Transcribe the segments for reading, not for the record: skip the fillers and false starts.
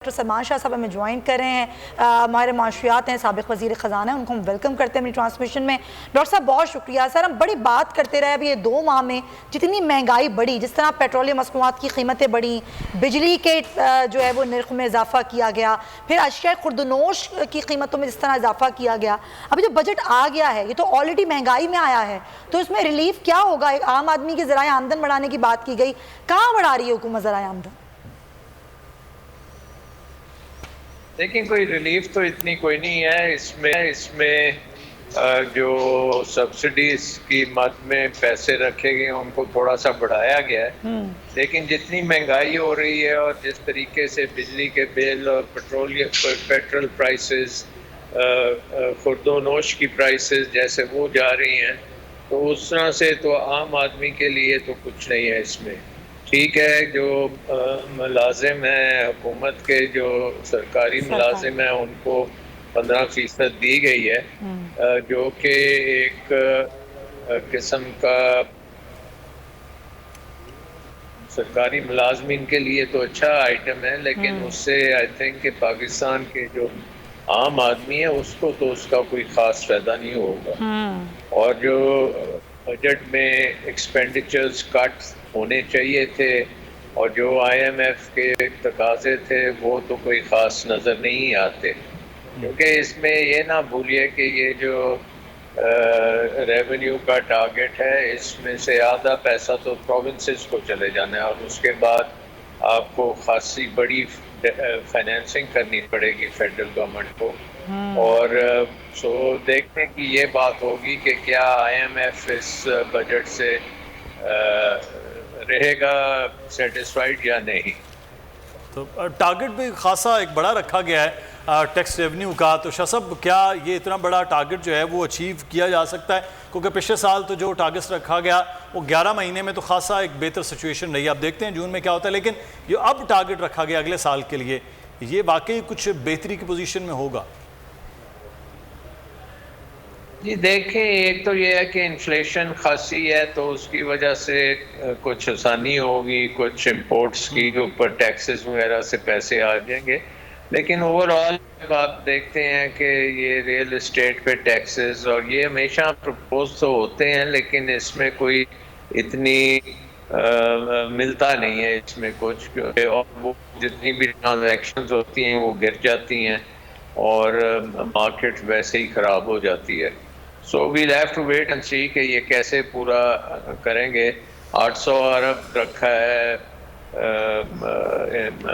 Doctor Salman شاہ صاحب ہمیں join کر رہے ہیں، ہمارے معاشیات ہیں، سابق وزیر خزانہ ہیں، ان کو ہم ویلکم کرتے ہیں اپنی ٹرانسمیشن میں۔ ڈاکٹر صاحب بہت شکریہ۔ سر ہم بڑی بات کرتے رہے ابھی یہ 2 ماہ میں جتنی مہنگائی بڑھی، جس طرح پیٹرولیم مصنوعات کی قیمتیں بڑھیں، بجلی کے جو ہے وہ نرخ میں اضافہ کیا گیا، پھر اشیاء خوردنوش کی قیمتوں میں جس طرح اضافہ کیا گیا، ابھی جو بجٹ آ گیا ہے یہ تو آلریڈی مہنگائی میں آیا ہے، تو اس میں ریلیف کیا ہوگا؟ عام آدمی کے ذرائع آمدن بڑھانے کی بات کی گئی، کہاں بڑھا رہی ہے حکومت ذرائع آمدن؟ لیکن کوئی ریلیف تو اتنی کوئی نہیں ہے اس میں جو سبسڈیز کی مد میں پیسے رکھے گئے ان کو تھوڑا سا بڑھایا گیا ہے، لیکن جتنی مہنگائی ہو رہی ہے اور جس طریقے سے بجلی کے بل اور پیٹرول پرائسز، خوردونوش کی پرائسز جیسے وہ جا رہی ہیں، تو اس طرح سے تو عام آدمی کے لیے تو کچھ نہیں ہے اس میں۔ ٹھیک ہے، جو ملازم ہیں حکومت کے، جو سرکاری ملازم ہیں، ان کو 15% دی گئی ہے، جو کہ ایک قسم کا سرکاری ملازمین کے لیے تو اچھا آئٹم ہے، لیکن اس سے آئی تھنک کہ پاکستان کے جو عام آدمی ہے اس کو تو اس کا کوئی خاص فائدہ نہیں ہوگا۔ اور جو بجٹ میں ایکسپینڈیچرز کٹ ہونے چاہیے تھے اور جو آئی ایم ایف کے تقاضے تھے وہ تو کوئی خاص نظر نہیں آتے، کیونکہ اس میں یہ نہ بھولیے کہ یہ جو ریونیو کا ٹارگٹ ہے اس میں سے آدھا پیسہ تو پروونسز کو چلے جانا ہے، اور اس کے بعد آپ کو خاصی بڑی فائنینسنگ کرنی پڑے گی فیڈرل گورنمنٹ کو، اور سو دیکھنے کی یہ بات ہوگی کہ کیا آئی ایم ایف اس بجٹ سے رہے گا سیٹسفائیڈ یا نہیں۔ تو ٹارگٹ بھی خاصا ایک بڑا رکھا گیا ہے ٹیکس ریونیو کا، تو شاہ صاحب کیا یہ اتنا بڑا ٹارگٹ جو ہے وہ اچیو کیا جا سکتا ہے؟ کیونکہ پچھلے سال تو جو ٹارگٹس رکھا گیا وہ 11 مہینے میں تو خاصا ایک بہتر سچویشن رہی، اب دیکھتے ہیں جون میں کیا ہوتا ہے، لیکن یہ اب ٹارگٹ رکھا گیا اگلے سال کے لیے، یہ واقعی کچھ بہتری کی پوزیشن میں ہوگا؟ جی دیکھیں، ایک تو یہ ہے کہ انفلیشن خاصی ہے تو اس کی وجہ سے کچھ آسانی ہوگی، کچھ امپورٹس کی کے اوپر ٹیکسز وغیرہ سے پیسے آ جائیں گے، لیکن اوور آل آپ دیکھتے ہیں کہ یہ ریئل اسٹیٹ پہ ٹیکسز اور یہ ہمیشہ پرپوز تو ہوتے ہیں، لیکن اس میں کوئی اتنی ملتا نہیں ہے اس میں کچھ، اور وہ جتنی بھی ٹرانزیکشنز ہوتی ہیں وہ گر جاتی ہیں اور مارکیٹ ویسے ہی خراب ہو جاتی ہے۔ So we'll have to wait and see کہ یہ کیسے پورا کریں گے۔ 800 ارب رکھا ہے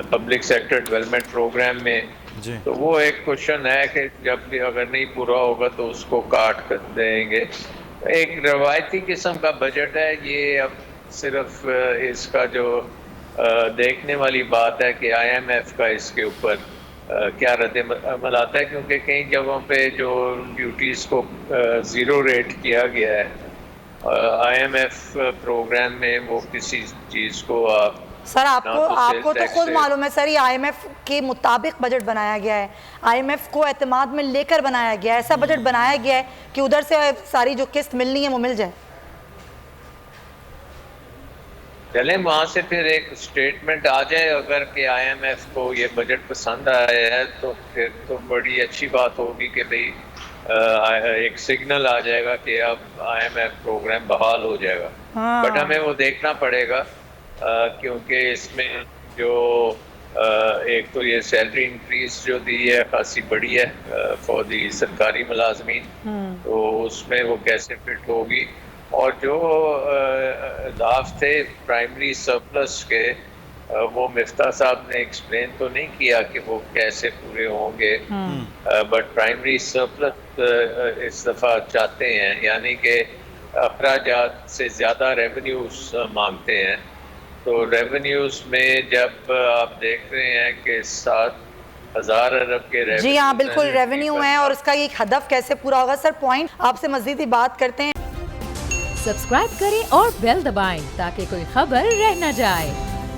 پبلک سیکٹر ڈیولپمنٹ پروگرام میں، تو وہ ایک کوشچن ہے کہ جب بھی اگر نہیں پورا ہوگا تو اس کو کاٹ کر دیں گے۔ ایک روایتی قسم کا بجٹ ہے یہ، اب صرف اس کا جو دیکھنے والی بات ہے کہ آئی ایم ایف کا اس کے اوپر کیا رد عمل آتا ہے، کیونکہ کئی جگہوں پہ جو ڈیوٹیز کو 0 ریٹ کیا گیا ہے آئی ایم ایف پروگرام میں، وہ کسی چیز کو آپ سر آپ کو تو خود معلوم ہے سر، یہ آئی ایم ایف کے مطابق بجٹ بنایا گیا ہے، آئی ایم ایف کو اعتماد میں لے کر بنایا گیا ہے، ایسا بجٹ بنایا گیا ہے کہ ادھر سے ساری جو قسط ملنی ہے وہ مل جائے۔ چلیں وہاں سے پھر ایک سٹیٹمنٹ آ جائے اگر کہ آئی ایم ایف کو یہ بجٹ پسند آیا ہے، تو پھر تو بڑی اچھی بات ہوگی کہ بھئی ایک سگنل آ جائے گا کہ اب آئی ایم ایف پروگرام بحال ہو جائے گا، بٹ ہمیں وہ دیکھنا پڑے گا، کیونکہ اس میں جو ایک تو یہ سیلری انکریز جو دی ہے خاصی بڑی ہے فار دی سرکاری ملازمین، تو اس میں وہ کیسے فٹ ہوگی، اور جو اہداف تھے پرائمری سرپلس کے وہ مفتاح صاحب نے ایکسپلین تو نہیں کیا کہ وہ کیسے پورے ہوں گے، بٹ پرائمری سرپلس اس دفعہ چاہتے ہیں، یعنی کہ اخراجات سے زیادہ ریونیوز مانگتے ہیں، تو ریونیوز میں جب آپ دیکھ رہے ہیں کہ 7,000 ارب کے ریونیوز، جی ہاں بالکل ریونیو ہے، اور اس کا ایک ہدف کیسے پورا ہوگا؟ سر پوائنٹ آپ سے مزید ہی بات کرتے ہیں۔ سبسکرائب کریں اور بیل دبائیں تاکہ کوئی خبر رہ نہ جائے۔